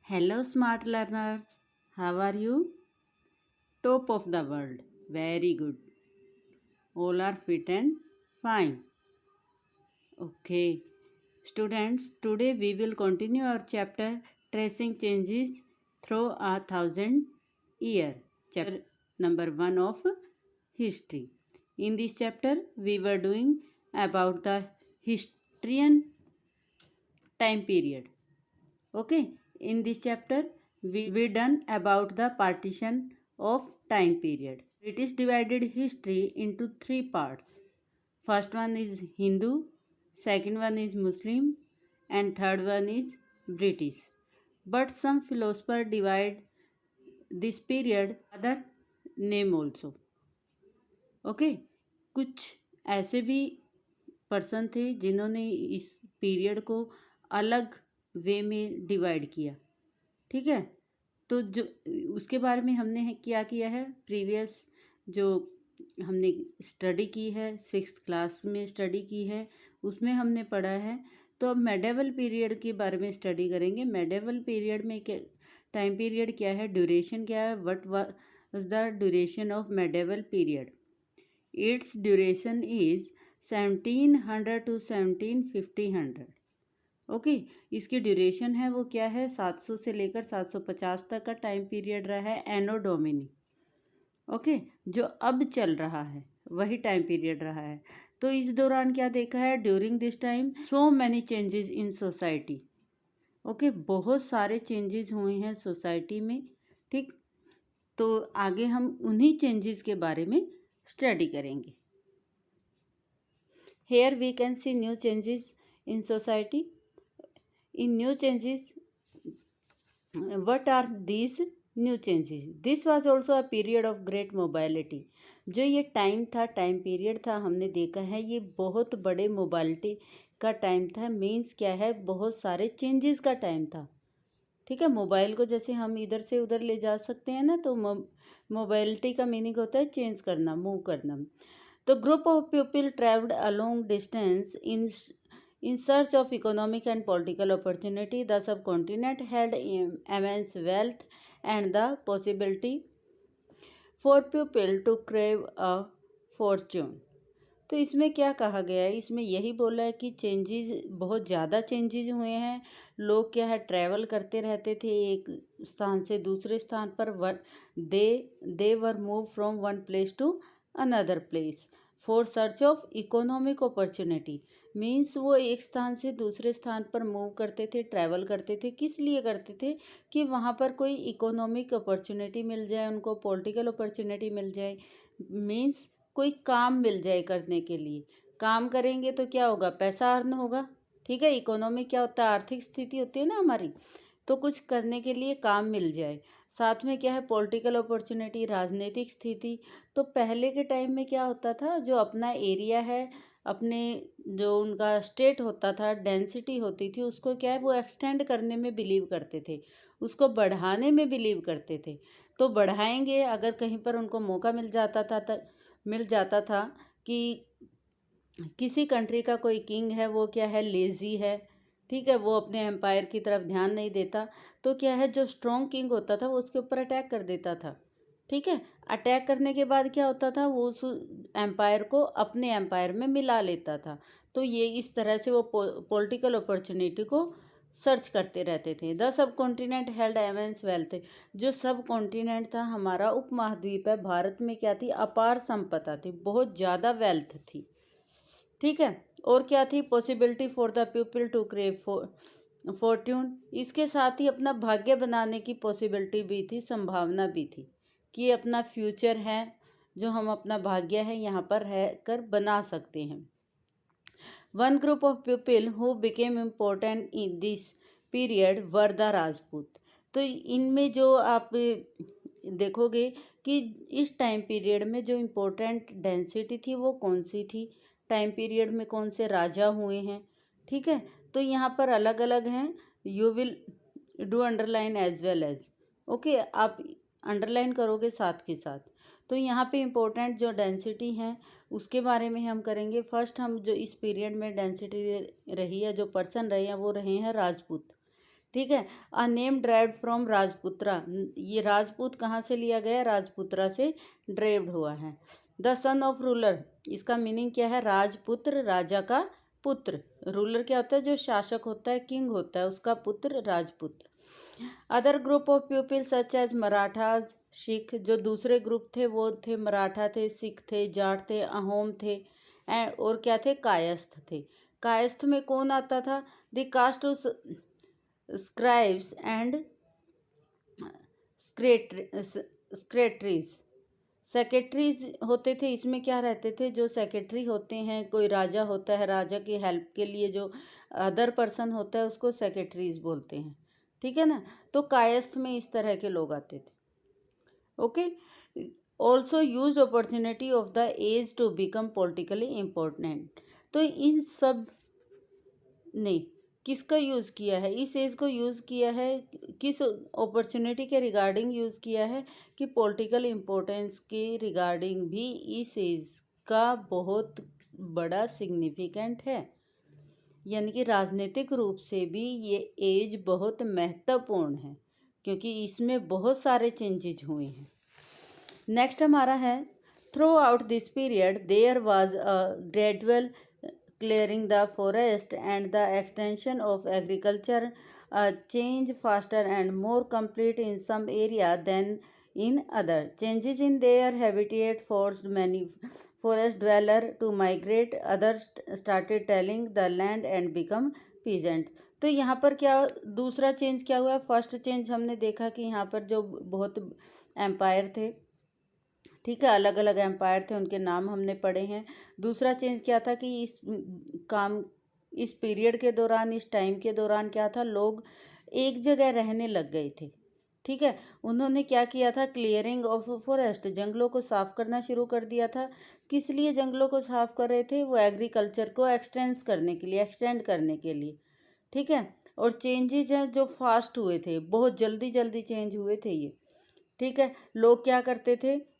Hello, smart learners. How are you? Top of the world. Very good. All are fit and fine. Okay. Students, today we will continue our chapter Tracing Changes Through a Thousand Year. Chapter number 1 of History. In this chapter, we were doing about the Historian time period. Okay, in this chapter we done about the partition of time period. It is divided history into three parts. First one is Hindu, second one is Muslim, and third one is British. But some philosopher divide this period other name also. Okay कुछ ऐसे भी person थे जिन्होंने इस period को अलग वे में divide किया। ठीक है, तो जो उसके बारे में हमने क्या किया है, प्रीवियस जो हमने स्टडी की है, 6th क्लास में स्टडी की है, उसमें हमने पढ़ा है। तो अब मेडिवल पीरियड के बारे में स्टडी करेंगे। मेडिवल पीरियड में क्या टाइम पीरियड क्या है, ड्यूरेशन क्या है, what was the duration of medieval period. It's duration is 1700 to 1750। Okay, इसकी ड्यूरेशन है वो क्या है, 700 से लेकर 750 तक का टाइम पीरियड रहा है एनो डोमिनी। ओके, जो अब चल रहा है वही टाइम पीरियड रहा है। तो इस दौरान क्या देखा है, during this time so many changes in society. Okay, बहुत सारे चेंजेस हुए हैं सोसाइटी में। ठीक, तो आगे हम उन्हीं चेंजेस के बारे में स्टडी करेंगे। Here we can see new changes in society. In new changes, what are these new changes? This was also a period of great mobility. जो ये टाइम था, टाइम पीरियड था, हमने देखा है ये बहुत बड़े मोबालिटी का टाइम था। मीन्स क्या है, बहुत सारे चेंजेस का टाइम था। ठीक है, मोबाइल को जैसे हम इधर से उधर ले जा सकते हैं ना, तो मोबाइलिटी का मीनिंग होता है चेंज करना, मूव करना। तो group of people travelled along distance in search of economic and political opportunity. The subcontinent had immense wealth and the possibility for people to crave a fortune. तो इसमें क्या कहा गया है, इसमें यही बोला है कि चेंजेस, बहुत ज़्यादा चेंजेस हुए हैं। लोग क्या है, ट्रैवल करते रहते थे एक स्थान से दूसरे स्थान पर। They were move from one place to another place for search of economic opportunity. Means वो एक स्थान से दूसरे स्थान पर मूव करते थे, ट्रैवल करते थे। किस लिए करते थे, कि वहाँ पर कोई इकोनॉमिक अपॉर्चुनिटी मिल जाए, उनको पॉलिटिकल अपॉर्चुनिटी मिल जाए, मीन्स कोई काम मिल जाए करने के लिए। काम करेंगे तो क्या होगा, पैसा अर्न होगा। ठीक है, इकोनॉमिक क्या होता है, आर्थिक स्थिति होती है ना हमारी, तो कुछ करने के लिए काम मिल जाए। साथ में क्या है, पॉलिटिकल अपॉर्चुनिटी, राजनीतिक स्थिति। तो पहले के टाइम में क्या होता था, जो अपना एरिया है, अपने जो उनका स्टेट होता था, डेंसिटी होती थी, उसको क्या है वो एक्सटेंड करने में बिलीव करते थे, उसको बढ़ाने में बिलीव करते थे। तो बढ़ाएंगे, अगर कहीं पर उनको मौका मिल जाता था कि किसी कंट्री का कोई किंग है, वो क्या है, लेज़ी है, ठीक है, वो अपने एम्पायर की तरफ ध्यान नहीं देता, तो क्या है, जो स्ट्रॉन्ग किंग होता था वो उसके ऊपर अटैक कर देता था। ठीक है, अटैक करने के बाद क्या होता था, वो उस एम्पायर को अपने एम्पायर में मिला लेता था। तो ये इस तरह से वो पॉलिटिकल अपॉर्चुनिटी को सर्च करते रहते थे। The sub continent held immense wealth. जो सब कॉन्टिनेंट था, हमारा उपमहाद्वीप है, भारत में क्या थी, अपार संपदा थी, बहुत ज़्यादा वेल्थ थी। ठीक है, और क्या थी, possibility for the people to crave fortune. इसके साथ ही अपना भाग्य बनाने की पॉसिबिलिटी भी थी, संभावना भी थी कि अपना फ्यूचर है, जो हम अपना भाग्य है यहाँ पर है कर बना सकते हैं। One group of people who became important in this period were the Rajput. तो इनमें जो आप देखोगे कि इस टाइम पीरियड में जो इम्पोर्टेंट डेंसिटी थी वो कौन सी थी, टाइम पीरियड में कौन से राजा हुए हैं। ठीक है, तो यहाँ पर अलग अलग हैं, you will do underline as well as. Okay, आप अंडरलाइन करोगे साथ के साथ। तो यहाँ पे इम्पोर्टेंट जो डेंसिटी है उसके बारे में हम करेंगे। फर्स्ट हम जो इस पीरियड में डेंसिटी रही है, जो पर्सन रहे हैं, वो रहे हैं राजपूत। ठीक है। अ नेम ड्राइव्ड फ्रॉम राजपुत्रा, ये राजपूत कहाँ से लिया गया? राजपुत्रा से ड्राइव्ड हुआ है। द सन ऑफ रूलर, इसका मीनिंग क्या है? राजपुत्र, राजा का पुत्र। रूलर क्या होता है? जो शासक होता है, किंग होता है, उसका पुत्र राजपुत्र। Other group of people such as Marathas, Sikh, जो दूसरे ग्रुप थे वो थे मराठा थे, सिख थे, जाट थे, अहोम थे, और क्या थे? कायस्थ थे। कायस्थ में कौन आता था? The caste of scribes and secretaries, secretaries होते थे। इसमें क्या रहते थे? जो सेक्रेटरी होते हैं, कोई राजा होता है, राजा की हेल्प के लिए जो अदर पर्सन होता है उसको सेक्रेटरीज बोलते हैं, ठीक है ना। तो कायस्थ में इस तरह के लोग आते थे। Okay. Also use opportunity of the age to become politically important, तो इन सब ने किसका यूज़ किया है? इस एज को यूज़ किया है, किस अपॉर्चुनिटी के रिगार्डिंग यूज़ किया है? कि पॉलिटिकल इम्पोर्टेंस के रिगार्डिंग भी इस एज का बहुत बड़ा सिग्निफिकेंट है, यानी कि राजनीतिक रूप से भी ये एज बहुत महत्वपूर्ण है, क्योंकि इसमें बहुत सारे चेंजेज हुए हैं। नेक्स्ट हमारा है, throughout this period there was a gradual clearing the forest and the extension of agriculture, a change faster and more complete in some area than in other. Changes in their habitat forced many forest dweller to migrate, others started tilling the land and become peasant. तो यहाँ पर क्या दूसरा change क्या हुआ? First change हमने देखा कि यहाँ पर जो बहुत एम्पायर थे, ठीक है, अलग अलग एम्पायर थे, उनके नाम हमने पढ़े हैं। दूसरा चेंज क्या था? कि इस पीरियड के दौरान, इस टाइम के दौरान क्या था? लोग एक जगह रहने लग गए थे, ठीक है। उन्होंने क्या किया था? क्लियरिंग ऑफ फॉरेस्ट, जंगलों को साफ करना शुरू कर दिया था। किस लिए जंगलों को साफ कर रहे थे? वो एग्रीकल्चर को एक्सटेंड करने के लिए, ठीक है। और चेंजेस हैं जो फास्ट हुए थे, बहुत जल्दी जल्दी चेंज हुए थे ये, ठीक है। लोग क्या करते थे?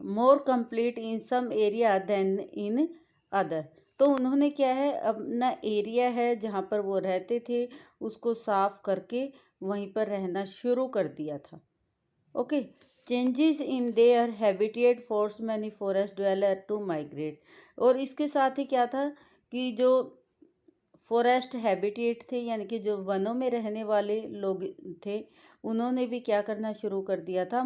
More complete in some area than in other, तो उन्होंने क्या है? अपना एरिया है जहाँ पर वो रहते थे उसको साफ करके वहीं पर रहना शुरू कर दिया था। Okay. Changes in their habitat force many forest dweller to migrate, और इसके साथ ही क्या था? कि जो फॉरेस्ट हैबिटेट थे, यानी कि जो वनों में रहने वाले लोग थे, उन्होंने भी क्या करना शुरू कर दिया था?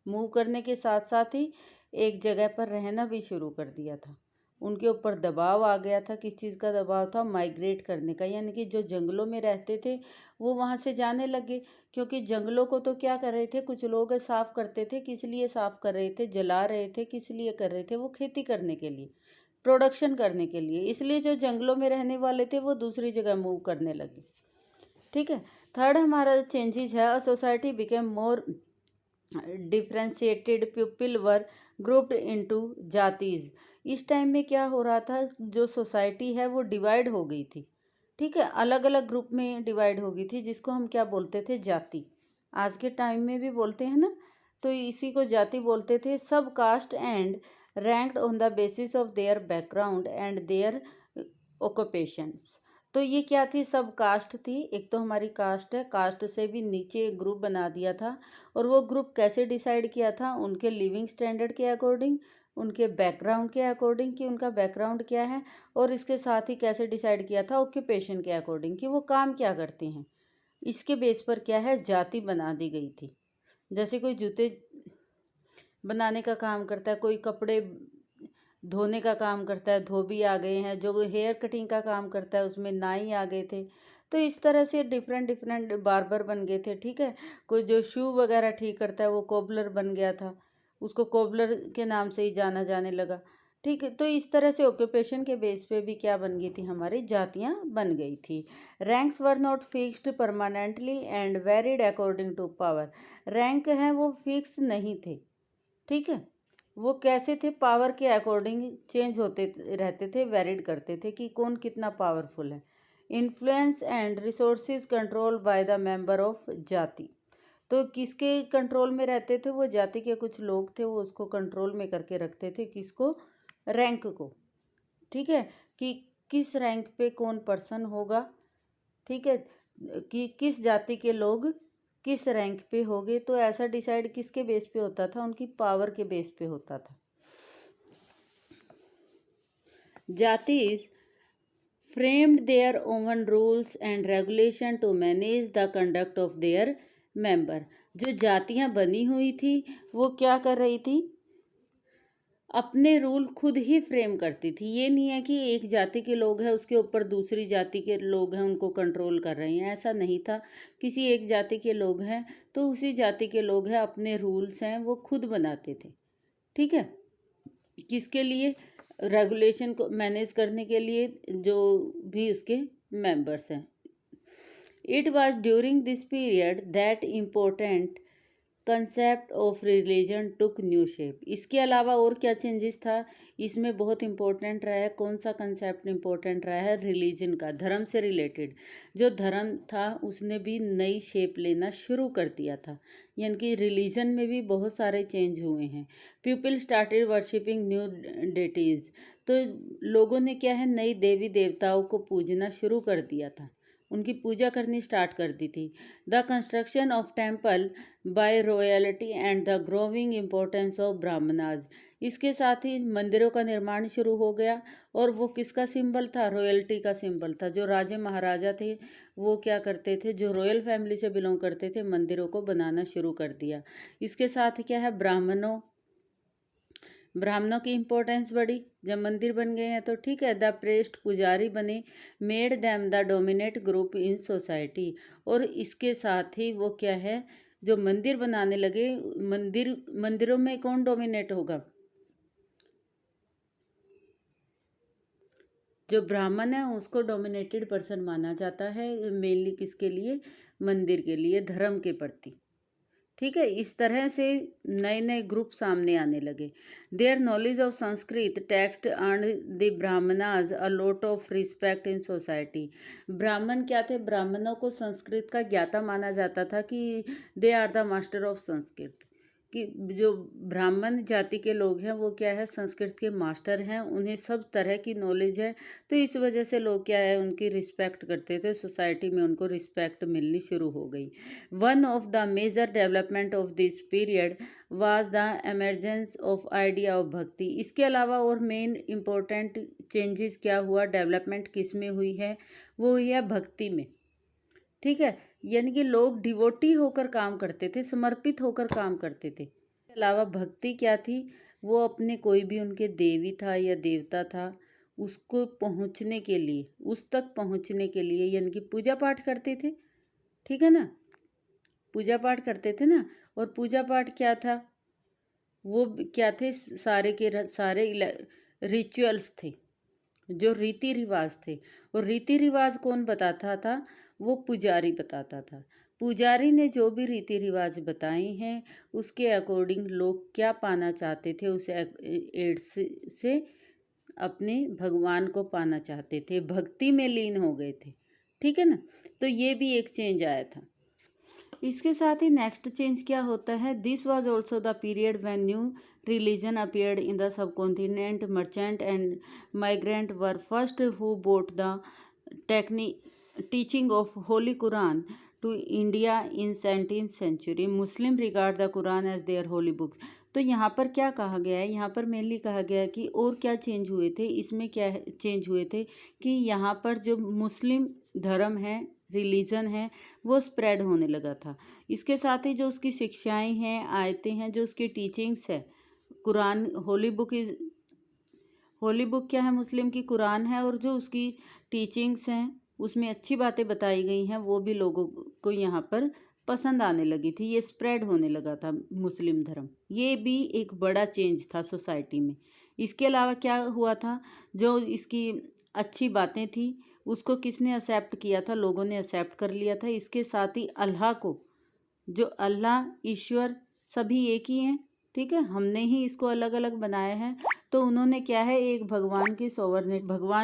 मूव करने के साथ साथ ही एक जगह पर रहना भी शुरू कर दिया था। उनके ऊपर दबाव आ गया था। किस चीज़ का दबाव था? माइग्रेट करने का, यानी कि जो जंगलों में रहते थे वो वहाँ से जाने लगे, क्योंकि जंगलों को तो क्या कर रहे थे? कुछ लोग साफ करते थे। किस लिए साफ कर रहे थे? जला रहे थे। किस लिए कर रहे थे? वो खेती करने के लिए, प्रोडक्शन करने के लिए। इसलिए जो जंगलों में रहने वाले थे वो दूसरी जगह मूव करने लगे, ठीक है। थर्ड हमारा चेंजेस है, a society became more differentiated, people were grouped into जातीज। इस टाइम में क्या हो रहा था? जो सोसाइटी है वो डिवाइड हो गई थी, ठीक है, अलग अलग ग्रुप में डिवाइड हो गई थी, जिसको हम क्या बोलते थे? जाति। आज के टाइम में भी बोलते हैं ना, तो इसी को जाति बोलते थे। Sub caste and ranked on the basis of their background and their occupations. तो ये क्या थी? सब कास्ट थी। एक तो हमारी कास्ट है, कास्ट से भी नीचे एक ग्रुप बना दिया था, और वो ग्रुप कैसे डिसाइड किया था? उनके लिविंग स्टैंडर्ड के अकॉर्डिंग, उनके बैकग्राउंड के अकॉर्डिंग कि उनका बैकग्राउंड क्या है, और इसके साथ ही कैसे डिसाइड किया था? ऑक्यूपेशन के अकॉर्डिंग कि वो काम क्या करते हैं। इसके बेस पर क्या है? जाति बना दी गई थी। जैसे कोई जूते बनाने का काम करता है, कोई कपड़े धोने का काम करता है, धोबी आ गए हैं। जो हेयर कटिंग का काम करता है उसमें नाई आ गए थे। तो इस तरह से डिफरेंट डिफरेंट बार्बर बन गए थे, ठीक है। कोई जो शू वगैरह ठीक करता है वो कोबलर बन गया था, उसको कोबलर के नाम से ही जाना जाने लगा, ठीक है। तो इस तरह से ऑक्यूपेशन के बेस पे भी क्या बन गई थी? हमारी जातियाँ बन गई थी। Ranks were not fixed permanently and varied according to power. Rank हैं वो फिक्स नहीं थे, ठीक है। वो कैसे थे? पावर के अकॉर्डिंग चेंज होते रहते थे, वेरिड करते थे कि कौन कितना पावरफुल है। Influence and resources control by the member of जाति, तो किसके कंट्रोल में रहते थे? वो जाति के कुछ लोग थे, वो उसको कंट्रोल में करके रखते थे। किसको? रैंक को, ठीक है, कि किस रैंक पे कौन पर्सन होगा, ठीक है। कि किस जाति के लोग किस रैंक पे हो गए, तो ऐसा डिसाइड किसके बेस पे होता था, उनकी पावर के बेस पे होता था। जातिज framed their own rules and regulation to manage the conduct of their member। जो जातियां बनी हुई थी वो क्या कर रही थी, अपने रूल खुद ही फ्रेम करती थी। ये नहीं है कि एक जाति के लोग हैं उसके ऊपर दूसरी जाति के लोग हैं उनको कंट्रोल कर रहे हैं, ऐसा नहीं था। किसी एक जाति के लोग हैं तो उसी जाति के लोग हैं, अपने रूल्स हैं वो खुद बनाते थे। ठीक है, किसके लिए, रेगुलेशन को मैनेज करने के लिए, जो भी उसके मेंबर्स हैं। It was during this period that important concept of religion took new shape. इसके अलावा और क्या चेंजेस था इसमें, बहुत इंपॉर्टेंट रहा है, कौन सा कंसेप्ट इंपॉर्टेंट रहा है, रिलीजन का, धर्म से रिलेटेड जो धर्म था उसने भी नई शेप लेना शुरू कर दिया था, यानी कि रिलीजन में भी बहुत सारे चेंज हुए हैं। People started worshipping new deities, तो लोगों ने क्या है, नई देवी देवताओं को पूजना शुरू कर दिया था, उनकी पूजा करनी स्टार्ट कर दी थी। The construction of temple by royalty and the growing importance of Brahmanas, इसके साथ ही मंदिरों का निर्माण शुरू हो गया। और वो किसका सिंबल था, रॉयल्टी का सिंबल था। जो राजे महाराजा थे वो क्या करते थे, जो रॉयल फैमिली से बिलोंग करते थे, मंदिरों को बनाना शुरू कर दिया। इसके साथ क्या है, ब्राह्मणों की इम्पोर्टेंस बढ़ी, जब मंदिर बन गए हैं तो। ठीक है, द प्रेस्ट पुजारी बने, made them the dominate group in society. और इसके साथ ही वो क्या है, जो मंदिर बनाने लगे, मंदिरों में कौन डोमिनेट होगा, जो ब्राह्मण है उसको डोमिनेटेड पर्सन माना जाता है, मेनली किसके लिए, मंदिर के लिए, धर्म के प्रति। ठीक है, इस तरह से नए नए ग्रुप सामने आने लगे। Their knowledge of Sanskrit text and the Brahmanas a lot of respect in society. ब्राह्मण क्या थे, ब्राह्मणों को संस्कृत का ज्ञाता माना जाता था कि they are the master of Sanskrit, कि जो ब्राह्मण जाति के लोग हैं वो क्या है, संस्कृत के मास्टर हैं, उन्हें सब तरह की नॉलेज है। तो इस वजह से लोग क्या है, उनकी रिस्पेक्ट करते थे, सोसाइटी में उनको रिस्पेक्ट मिलनी शुरू हो गई। One of the major development of this period was the emergence of idea of bhakti. इसके अलावा और मेन इम्पोर्टेंट चेंजेस क्या हुआ, डेवलपमेंट किस में हुई है, वो हुई है भक्ति में। ठीक है, यानी कि लोग डिवोटी होकर काम करते थे, समर्पित होकर काम करते थे। इसके अलावा भक्ति क्या थी, वो अपने कोई भी उनके देवी था या देवता था उसको पहुंचने के लिए, उस तक पहुंचने के लिए, यानी कि पूजा पाठ करते थे। ठीक है ना, पूजा पाठ करते थे ना। और पूजा पाठ क्या था, वो क्या थे, सारे के सारे रिचुअल्स थे, जो रीति रिवाज थे। और रीति रिवाज कौन बताता था, वो पुजारी बताता था। पुजारी ने जो भी रीति रिवाज बताए हैं उसके अकॉर्डिंग लोग क्या पाना चाहते थे, उस एड से अपने भगवान को पाना चाहते थे, भक्ति में लीन हो गए थे। ठीक है ना, तो ये भी एक चेंज आया था। इसके साथ ही नेक्स्ट चेंज क्या होता है, this was also the period when new religion appeared in the subcontinent. Merchant and migrant were first who brought the teaching of holy Quran to India in 17th century. Muslim regard the Quran as their holy book. तो यहाँ पर क्या कहा गया है, यहाँ पर mainly कहा गया है कि और क्या चेंज हुए थे, इसमें क्या चेंज हुए थे कि यहाँ पर जो मुस्लिम धर्म है, रिलीजन है, वो स्प्रेड होने लगा था। इसके साथ ही जो उसकी शिक्षाएं हैं, आयतें हैं, जो उसकी टीचिंग्स है, कुरान होली बुक क्या है, मुस्लिम की कुरान है, और जो उसकी टीचिंग्स हैं उसमें अच्छी बातें बताई गई हैं, वो भी लोगों को यहाँ पर पसंद आने लगी थी, ये स्प्रेड होने लगा था मुस्लिम धर्म। ये भी एक बड़ा चेंज था सोसाइटी में। इसके अलावा क्या हुआ था, जो इसकी अच्छी बातें थी उसको किसने एक्सेप्ट किया था, लोगों ने एक्सेप्ट कर लिया था। इसके साथ ही अल्लाह को, जो अल्लाह ईश्वर सभी एक ही हैं, ठीक है, हमने ही इसको अलग अलग बनाया है, तो उन्होंने क्या है, एक भगवान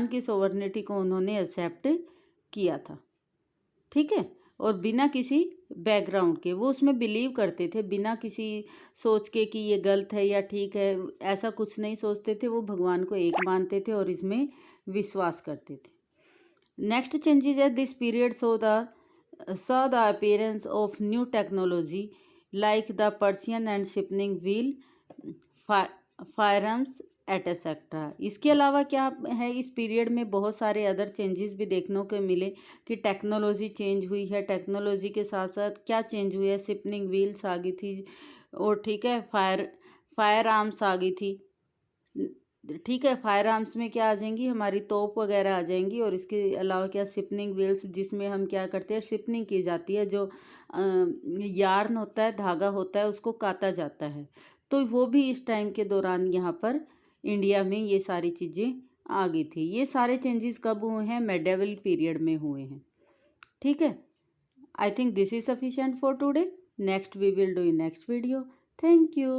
की सोवर्निटी को उन्होंने एक्सेप्ट किया था। ठीक है, और बिना किसी बैकग्राउंड के वो उसमें बिलीव करते थे, बिना किसी सोच के कि ये गलत है या ठीक है, ऐसा कुछ नहीं सोचते थे, वो भगवान को एक मानते थे और इसमें विश्वास करते थे। नेक्स्ट चेंजेस है, this period so the saw the appearance of new technology like the Persian and spinning wheel, firearms etcetera. इसके अलावा क्या है, इस पीरियड में बहुत सारे अदर चेंजेस भी देखने को मिले कि टेक्नोलॉजी चेंज हुई है। टेक्नोलॉजी के साथ साथ क्या चेंज हुई है, स्पिनिंग व्हील्स आ गई थी, और ठीक है फायर आर्म्स आ गई थी। ठीक है, फायर आर्म्स में क्या आ जाएंगी, हमारी तोप वगैरह आ जाएंगी। और इसके अलावा क्या, शिपनिंग व्हील्स, जिसमें हम क्या करते हैं, शिपनिंग की जाती है। जो यार्न होता है, धागा होता है, उसको काता जाता है। तो वो भी इस टाइम के दौरान यहाँ पर इंडिया में ये सारी चीज़ें आ गई थी। ये सारे चेंजेस कब हुए हैं, मेडिवल पीरियड में हुए हैं। ठीक है, I think this is sufficient for today. Next we will do in next video. Thank you.